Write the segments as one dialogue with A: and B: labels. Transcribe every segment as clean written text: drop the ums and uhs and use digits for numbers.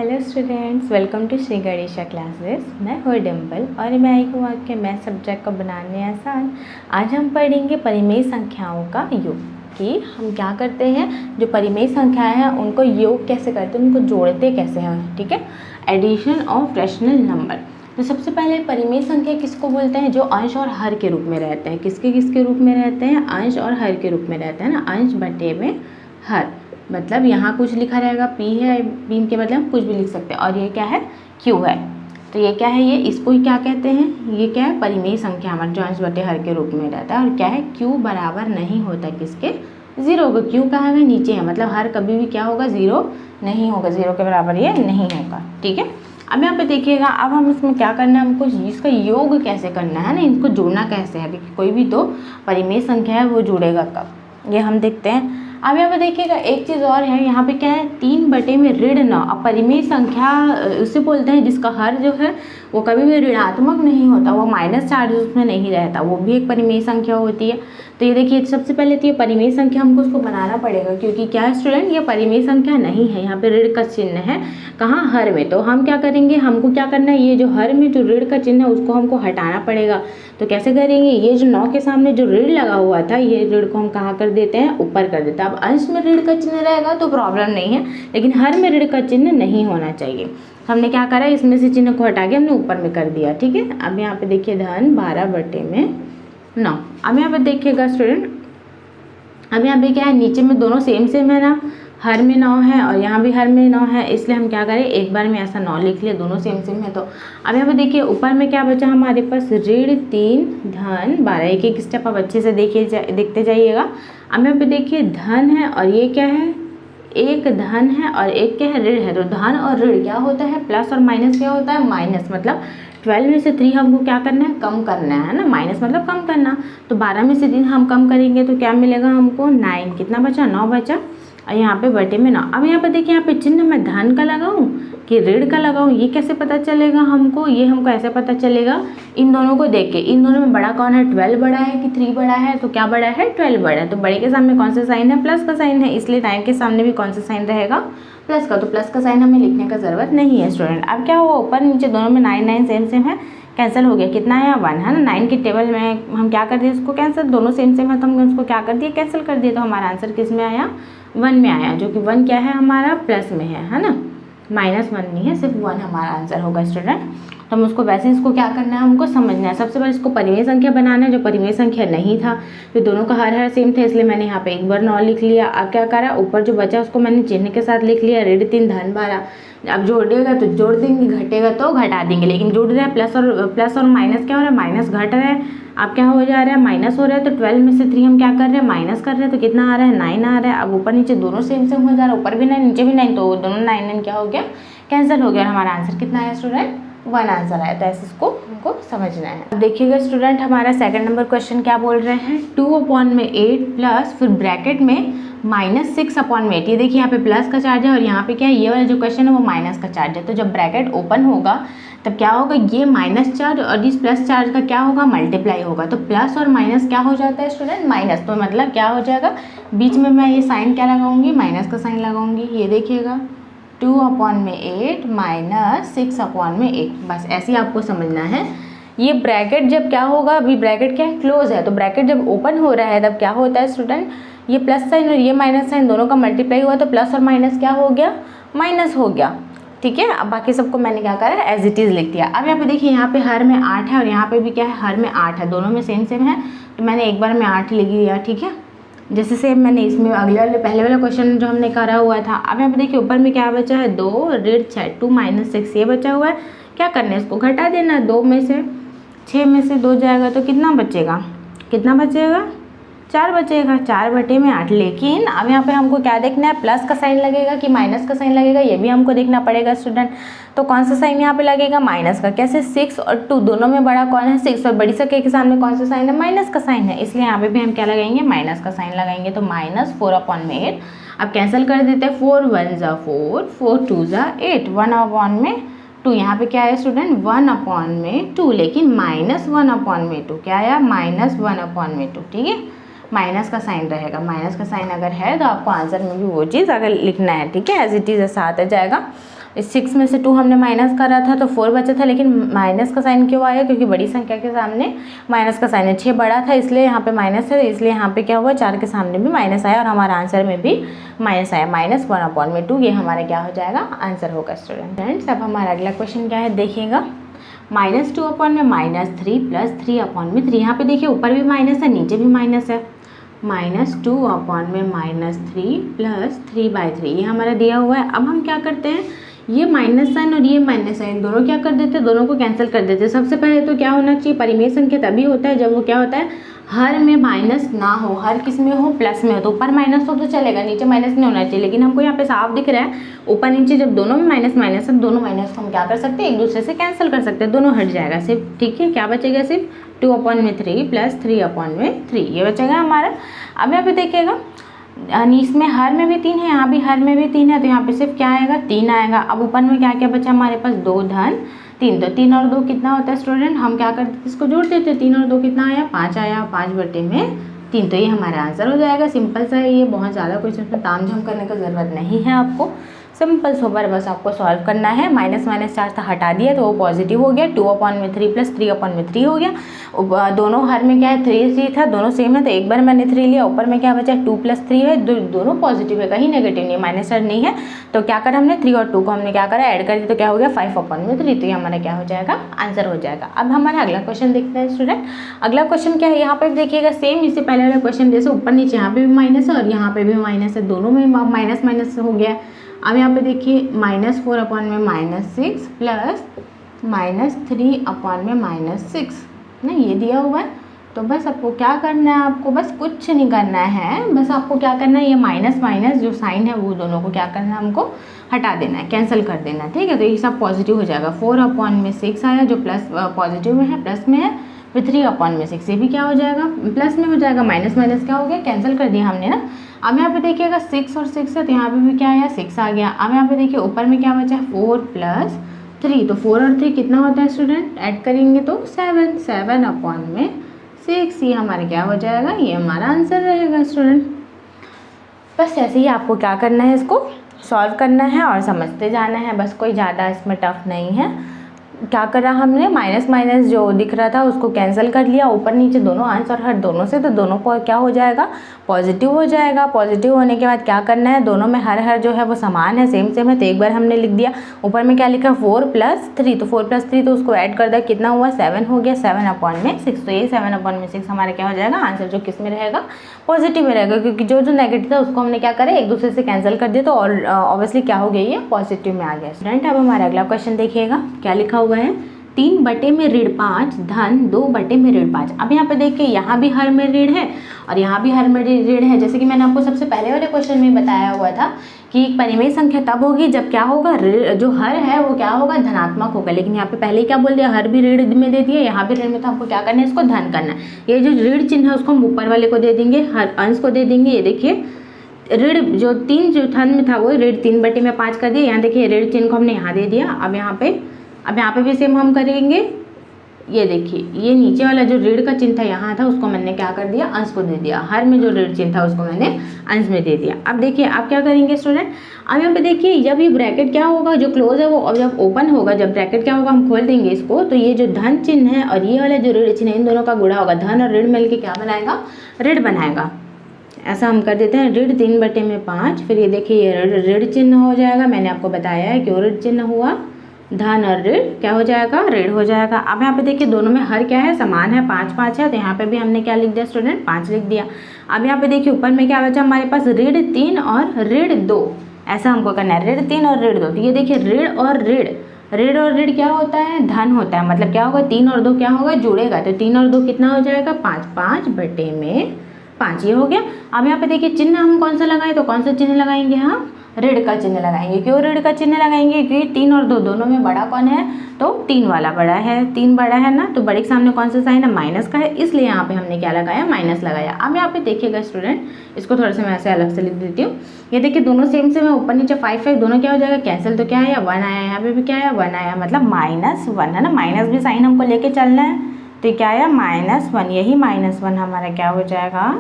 A: Hello students, welcome to Shri Ganesha classes. मैं हूँ डिम्पल और मैं आई हूँ आपके मैथ सब्जेक्ट को बनाने आसान। आज हम पढ़ेंगे परिमेय संख्याओं का योग कि हम क्या करते हैं, जो परिमेय संख्याएं हैं उनको योग कैसे करते हैं, उनको जोड़ते कैसे हैं। ठीक है, एडिशन ऑफ रैशनल नंबर। तो सबसे पहले परिमेय संख्या किसको बोलते हैं, जो अंश और हर के रूप में रहते हैं। किसके रूप में रहते हैं, अंश और हर के रूप में रहते हैं ना, अंश बटे में हर। मतलब यहाँ कुछ लिखा रहेगा, p है, p के मतलब हम कुछ भी लिख सकते हैं, और ये क्या है, q है। तो ये क्या है, ये इसको ही क्या कहते हैं, ये क्या है, परिमेय संख्या हमारा जो अंश बटे हर के रूप में रहता है। और क्या है, q बराबर नहीं होता किसके, जीरो को। q कहाँ है, नीचे है, मतलब हर कभी भी क्या होगा, जीरो नहीं होगा, जीरो के बराबर ये नहीं होगा। ठीक है, अब यहाँ पे देखिएगा, अब हम इसमें क्या करना है, हमको इसका योग कैसे करना है ना, इनको जोड़ना कैसे है, क्योंकि कोई भी तो परिमेय संख्या है वो जुड़ेगा कब, ये हम देखते हैं। अब यहाँ पे देखिएगा एक चीज़ और है, यहाँ पे क्या है, 3 बटे में ऋण 9। अब परिमेय संख्या उसे बोलते हैं जिसका हर जो है वो कभी भी ऋणात्मक नहीं होता, वो माइनस चार्ज उसमें नहीं रहता, वो भी एक परिमेय संख्या होती है। तो ये देखिए, सबसे पहले तो ये परिमेय संख्या हमको उसको बनाना पड़ेगा, क्योंकि क्या है स्टूडेंट, ये परिमेय संख्या नहीं है, यहाँ पे ऋण का चिन्ह है। कहाँ, हर में। तो हम क्या करेंगे, हमको क्या करना है, ये जो हर में जो ऋण का चिन्ह है उसको हमको हटाना पड़ेगा। तो कैसे करेंगे, ये जो 9 के सामने जो ऋण लगा हुआ था, ये ऋण को हम कहाँ कर देते हैं, ऊपर कर देते हैं। अब अंश में ऋण का चिन्ह रहेगा तो प्रॉब्लम नहीं है, लेकिन हर में ऋण का चिन्ह नहीं होना चाहिए। हमने क्या करा, इसमें से चिन्ह को हटा के हमने ऊपर में कर दिया। ठीक है, अब यहाँ पे देखिए धन 12 बटे में 9। अब यहाँ पे देखिएगा स्टूडेंट, अब यहाँ पे क्या है, नीचे में दोनों सेम है ना, हर में 9 है और यहाँ भी हर में 9 है, इसलिए हम क्या करें, एक बार में ऐसा 9 लिख लिया, दोनों सेम है। तो अब यहाँ पे देखिए ऊपर में क्या बचा हमारे पास, ऋण 3 धन 12। एक स्टेप आप अच्छे से देखते जाइएगा। अब यहाँ पे देखिए धन है और ये क्या है, एक धन है और एक क्या है, ऋण है। तो धन और ऋण क्या होता है, प्लस और माइनस क्या होता है, माइनस। मतलब 12 में से 3 हमको क्या करना है, कम करना है ना, माइनस मतलब कम करना। तो 12 में से 3 हम कम करेंगे तो क्या मिलेगा हमको, 9। कितना बचा, 9 बचा, और यहाँ पे बटे में 9। अब यहाँ पे देखिए, यहाँ पे चिन्ह मैं धन का लगाऊं कि ऋण का लगाऊं, ये कैसे पता चलेगा हमको, ये हमको ऐसे पता चलेगा इन दोनों को देख के। इन दोनों में बड़ा कौन है, 12 बड़ा है कि 3 बड़ा है, तो क्या बड़ा है, 12 बड़ा है। तो बड़े के सामने कौन सा साइन है, प्लस का साइन है, इसलिए 9 के सामने भी कौन सा साइन रहेगा, प्लस का। तो प्लस का साइन हमें लिखने का जरूरत नहीं है स्टूडेंट। अब क्या हुआ, ऊपर नीचे दोनों में 9 9 सेम है, कैंसिल हो गया। कितना है, 1 है ना। 9 के टेबल में हम क्या कर दिए, उसको कैंसिल, दोनों सेम है तो हम उसको क्या कर दिए, कैंसिल कर दिए। तो हमारा आंसर किस में आया, 1 में आया, जो कि 1 क्या है हमारा, प्लस में है ना, -1 नहीं है, सिर्फ 1 हमारा आंसर होगा स्टूडेंट। तो हम उसको वैसे, इसको क्या करना है, हमको समझना है। सबसे पहले इसको परिमेय संख्या बनाना है, जो परिमेय संख्या नहीं था, तो दोनों का हर सेम था, इसलिए मैंने यहाँ पे एक बार 9 लिख लिया। अब क्या करा, ऊपर जो बचा उसको मैंने चिन्ह के साथ लिख लिया, ऋण 3 धन 12। अब जोड़ेगा तो जोड़ देंगे, घटेगा तो घटा देंगे, लेकिन जुड़ रहा है प्लस और माइनस क्या हो रहा है, माइनस घट रहा है। अब क्या हो जा रहा है, माइनस हो रहा है। तो 12 में से 3 हम क्या कर रहे हैं, माइनस कर रहे हैं, तो कितना आ रहा है, 9 आ रहा है। अब ऊपर नीचे दोनों सेम हो जा रहा है, ऊपर भी 9 नीचे भी 9, तो दोनों 9 क्या हो गया, कैंसिल हो गया। और हमारा आंसर कितना आया स्टूडेंट, 1 आंसर आया। तो ऐसे इसको हमको समझना है। अब देखिएगा स्टूडेंट, हमारा सेकंड नंबर क्वेश्चन क्या बोल रहे हैं, 2/8 प्लस फिर ब्रैकेट में -6/8। ये देखिए यहाँ पे प्लस का चार्ज है और यहाँ पे क्या है, ये वाला जो क्वेश्चन है वो माइनस का चार्ज है। तो जब ब्रैकेट ओपन होगा तब क्या होगा, ये माइनस चार्ज और इस प्लस चार्ज का क्या होगा, मल्टीप्लाई होगा। तो प्लस और माइनस क्या हो जाता है स्टूडेंट, माइनस। तो मतलब क्या हो जाएगा, बीच में मैं ये साइन क्या लगाऊंगी, माइनस का साइन लगाऊंगी। ये देखिएगा 2/8 -6/8, बस ऐसे ही आपको समझना है। ये ब्रैकेट जब क्या होगा, अभी ब्रैकेट क्या है, क्लोज है, तो ब्रैकेट जब ओपन हो रहा है तब क्या होता है स्टूडेंट, ये प्लस साइन और ये माइनस साइन दोनों का मल्टीप्लाई हुआ, तो प्लस और माइनस क्या हो गया, माइनस हो गया। ठीक है, अब बाकी सबको मैंने क्या करा, एज इट इज़ लिख दिया। अब यहाँ पे देखिए, यहाँ पे हर में 8 है और यहाँ पे भी क्या है, हर में 8 है, दोनों में सेम है, तो मैंने एक बार में 8 लिख दिया। ठीक है, जैसे सेम मैंने इसमें अगले वाले पहले वाला क्वेश्चन जो हमने करा हुआ था। अब यहाँ पे देखिए ऊपर में क्या बचा है, 2 ऋण 6 2 - 6 ये बचा हुआ है। क्या करना है, इसको घटा देना, 2 में से 6 में से 2 जाएगा तो कितना बचेगा, 4 बचेगा, 4/8। लेकिन अब यहाँ पे हमको क्या देखना है, प्लस का साइन लगेगा कि माइनस का साइन लगेगा, ये भी हमको देखना पड़ेगा स्टूडेंट। तो कौन सा साइन यहाँ पे लगेगा, माइनस का। कैसे, 6 और 2 दोनों में बड़ा कौन है, 6, और बड़ी संख्या के सामने कौन सा साइन है, माइनस का साइन है, इसलिए यहाँ पे भी हम क्या लगाएंगे, माइनस का साइन लगाएंगे। तो -4/8। अब कैंसिल कर देते हैं, 4 1 = 4, 4 2 = 8, 1/2। यहाँ पे क्या है स्टूडेंट, 1/2, लेकिन -1/2 क्या आया, -1/2। ठीक है, माइनस का साइन रहेगा, माइनस का साइन अगर है तो आपको आंसर में भी वो चीज़ अगर लिखना है। ठीक है, एज इट इज़ ऐसा आता जाएगा। इस 6 में से 2 हमने माइनस करा था तो 4 बचा था, लेकिन माइनस का साइन क्यों आया? क्योंकि बड़ी संख्या के सामने माइनस का साइन है। 6 बड़ा था इसलिए यहाँ पे माइनस है, इसलिए यहाँ पे क्या हुआ, 4 के सामने भी माइनस आया और हमारा आंसर में भी माइनस आया। -1/2 ये हमारा क्या हो जाएगा, आंसर होगा स्टूडेंट्स। अब हमारा अगला क्वेश्चन क्या है देखिएगा, -2/-3 + 3/3। यहाँ पे देखिए ऊपर भी माइनस है नीचे भी माइनस है। -2/-3 + 3/3 ये हमारा दिया हुआ है। अब हम क्या करते हैं, ये माइनस साइन और ये माइनस साइन दोनों क्या कर देते हैं, दोनों को कैंसिल कर देते हैं। सबसे पहले तो क्या होना चाहिए, परिमेय संख्या तभी होता है जब वो क्या होता है, हर में माइनस ना हो, हर किस में हो, प्लस में हो। तो ऊपर माइनस हो तो चलेगा, नीचे माइनस नहीं होना चाहिए, लेकिन हमको यहाँ पे साफ दिख रहा है ऊपर नीचे जब दोनों में माइनस माइनस है, दोनों माइनस को हम क्या कर सकते हैं, एक दूसरे से कैंसिल कर सकते हैं, दोनों हट जाएगा सिर्फ। ठीक है, क्या बचेगा, सिर्फ 2/3 + 3/3 ये बचेगा हमारा। अब यहाँ पे देखिएगा इसमें हर में भी 3 है, यहाँ भी हर में भी 3 है, तो यहाँ पे सिर्फ क्या आएगा, 3 आएगा। अब ऊपर में क्या क्या बचा हमारे पास, 2 धन 3, तो 3 और 2 कितना होता है स्टूडेंट, हम क्या करते हैं इसको जोड़ देते हैं। 3 और 2 कितना आया, 5 आया, 5/3, तो ये हमारा आंसर हो जाएगा। सिंपल सा है ये, बहुत ज़्यादा कुछ इसमें तामझाम करने की ज़रूरत नहीं है आपको, सिंपल सोबर बस आपको सॉल्व करना है। माइनस माइनस 4 था हटा दिया तो वो पॉजिटिव हो गया, 2/3 + 3/3 हो गया। दोनों हर में क्या है, 3 था, दोनों सेम है तो एक बार मैंने 3 लिया, ऊपर में क्या बचा 2 + 3 है, दोनों पॉजिटिव है, कहीं नेगेटिव नहीं, माइनस साइड नहीं है। तो क्या करा हमने, 3 और 2 को हमने क्या करा, ऐड कर दिया, तो क्या हो गया 5/3, तो ये हमारा क्या हो जाएगा, आंसर हो जाएगा। अब हमारा अगला क्वेश्चन देखते हैं स्टूडेंट। अगला क्वेश्चन क्या है, यहाँ पर देखिएगा सेम इससे पहले वाला क्वेश्चन जैसे ऊपर नीचे यहाँ पे भी माइनस है और यहाँ पे भी माइनस है, दोनों में माइनस माइनस हो गया। अब यहाँ पे देखिए -4/-6 + -3/-6 ना, ये दिया हुआ है। तो बस आपको क्या करना है, आपको बस कुछ नहीं करना है, बस आपको क्या करना है, ये माइनस माइनस जो साइन है वो दोनों को क्या करना है, हमको हटा देना है, कैंसिल कर देना है। ठीक है, तो ये सब पॉजिटिव हो जाएगा। 4/6 आया जो प्लस पॉजिटिव में है, प्लस में है, फिर 3/6 ये भी क्या हो जाएगा, प्लस में हो जाएगा, माइनस माइनस क्या हो गया, कैंसिल कर दिया हमने ना। अब यहाँ पे देखिएगा 6 और 6 है तो यहाँ पे भी क्या आया, 6 आ गया। अब यहाँ पे देखिए ऊपर में क्या बचा है, 4 + 3, तो 4 और 3 कितना होता है स्टूडेंट, ऐड करेंगे तो 7/6 ये हमारा क्या हो जाएगा, ये हमारा आंसर रहेगा स्टूडेंट। बस ऐसे ही आपको क्या करना है, इसको सॉल्व करना है और समझते जाना है, बस कोई ज़्यादा इसमें टफ नहीं है। क्या करा हमने, माइनस माइनस जो दिख रहा था उसको कैंसिल कर लिया, ऊपर नीचे दोनों आंसर हर दोनों से, तो दोनों को क्या हो जाएगा, पॉजिटिव हो जाएगा। पॉजिटिव होने के बाद क्या करना है, दोनों में हर जो है वो समान है, सेम सेम है, तो एक बार हमने लिख दिया। ऊपर में क्या लिखा, 4 + 3, तो 4 + 3 तो उसको ऐड कर दिया, कितना हुआ, 7 हो गया, 7/6, तो ये 7/6 हमारा क्या हो जाएगा, आंसर जो किस में रहेगा, पॉजिटिव में रहेगा, क्योंकि जो जो नेगेटिव था उसको हमने क्या करा, एक दूसरे से कैंसिल कर दिया, तो ऑब्वियसली क्या हो गया, ये पॉजिटिव में आ गया स्टूडेंट। अब हमारा अगला क्वेश्चन देखिएगा, क्या लिखा हुआ है, 3/5 धन 2/5। अब यहाँ पे देखिए यहाँ भी हर में ऋण है और यहाँ भी हर में ऋण है। जैसे कि मैंने आपको सबसे पहले वाले क्वेश्चन में बताया हुआ था कि एक परिमेय संख्या तब होगी जब क्या होगा, जो हर है वो क्या होगा, धनात्मक होगा। लेकिन यहाँ पे पहले ही क्या बोल दिया, हर भी ऋण में दे दिया, यहाँ भी ऋण में, तो हमको क्या करना है, इसको धन करना है। ये जो ऋण चिन्ह है उसको हम ऊपर वाले को दे देंगे, हर अंश को दे देंगे। ये देखिए ऋण जो 3 जो धन में था वो ऋण 3/5 कर दिया। यहाँ देखिए ऋण चिन्ह को हमने यहाँ दे दिया। अब यहाँ पे भी सेम हम करेंगे। ये देखिए ये नीचे वाला जो ऋण का चिन्ह था यहाँ था, उसको मैंने क्या कर दिया, अंश को दे दिया। हर में जो ऋण चिन्ह था उसको मैंने अंश में दे दिया। अब देखिए आप क्या करेंगे स्टूडेंट, अब यहाँ पे देखिए जब ये ब्रैकेट क्या होगा, जो क्लोज है वो, और जब ओपन होगा, जब ब्रैकेट क्या होगा, हम खोल देंगे इसको, तो ये जो धन चिन्ह है और ये वाला जो ऋण चिन्ह है, इन दोनों का गुणा होगा। धन और ऋण मिलके क्या बनाएगा, ऋण बनाएगा। ऐसा हम कर देते हैं, ऋण 3/5। फिर ये देखिए ये ऋण चिन्ह हो जाएगा। मैंने आपको बताया है क्यों ऋण चिन्ह हुआ, धन और ऋण क्या हो जाएगा, ऋण हो जाएगा। अब यहाँ पे देखिए दोनों में हर क्या है, समान है, 5/5 है, तो यहाँ पे भी हमने क्या लिख दिया स्टूडेंट, 5 लिख दिया। अब यहाँ पे देखिए ऊपर में क्या बचा हमारे पास, ऋण 3 और ऋण 2। ऐसा हमको करना है, ऋण 3 और ऋण 2। तो ये देखिए ऋण और ऋण क्या होता है, धन होता है। मतलब क्या होगा, 3 और 2 क्या होगा, जुड़ेगा, तो 3 और 2 कितना हो जाएगा, 5। 5/5 ये हो गया। अब यहाँ पे देखिए चिन्ह हम कौन सा लगाएं, तो कौन सा चिन्ह लगाएंगे, हम ऋण का चिन्ह लगाएंगे। क्यों ऋण का चिन्ह लगाएंगे, क्योंकि 3 और 2 दोनों में बड़ा कौन है, तो 3 वाला बड़ा है। 3 बड़ा है ना, तो बड़े के सामने कौन सा साइन है, माइनस का है, इसलिए यहाँ पे हमने क्या लगाया, माइनस लगाया। अब यहाँ पे देखिएगा स्टूडेंट, इसको थोड़ा सा मैं ऐसे अलग से लिख देती हूँ। ये देखिए दोनों सेम है, ऊपर नीचे 5 दोनों क्या हो जाएगा, कैंसिल, तो क्या आया, 1 आया। यहाँ पे भी क्या आया, 1 आया, मतलब -1 है ना, माइनस भी साइन हमको लेके चलना है, तो क्या आया, -1। यही -1 हमारा क्या हो जाएगा,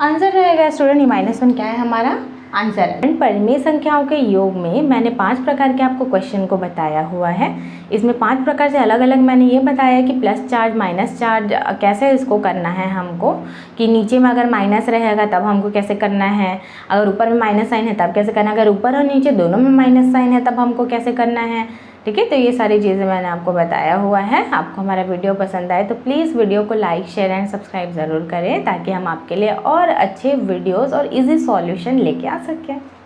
A: आंसर रहेगा स्टूडेंट। ये -1 क्या है, हमारा आंसर है। परिमेय संख्याओं के योग में मैंने 5 प्रकार के आपको क्वेश्चन को बताया हुआ है। इसमें 5 प्रकार से अलग अलग मैंने ये बताया कि प्लस चार्ज माइनस चार्ज कैसे इसको करना है हमको, कि नीचे में अगर माइनस रहेगा तब हमको कैसे करना है, अगर ऊपर में माइनस साइन है तब कैसे करना है, अगर ऊपर और नीचे दोनों में माइनस साइन है तब हमको कैसे करना है। ठीक है, तो ये सारी चीज़ें मैंने आपको बताया हुआ है। आपको हमारा वीडियो पसंद आए तो प्लीज़ वीडियो को लाइक शेयर एंड सब्सक्राइब ज़रूर करें, ताकि हम आपके लिए और अच्छे वीडियोस और इजी सॉल्यूशन लेके आ सकें।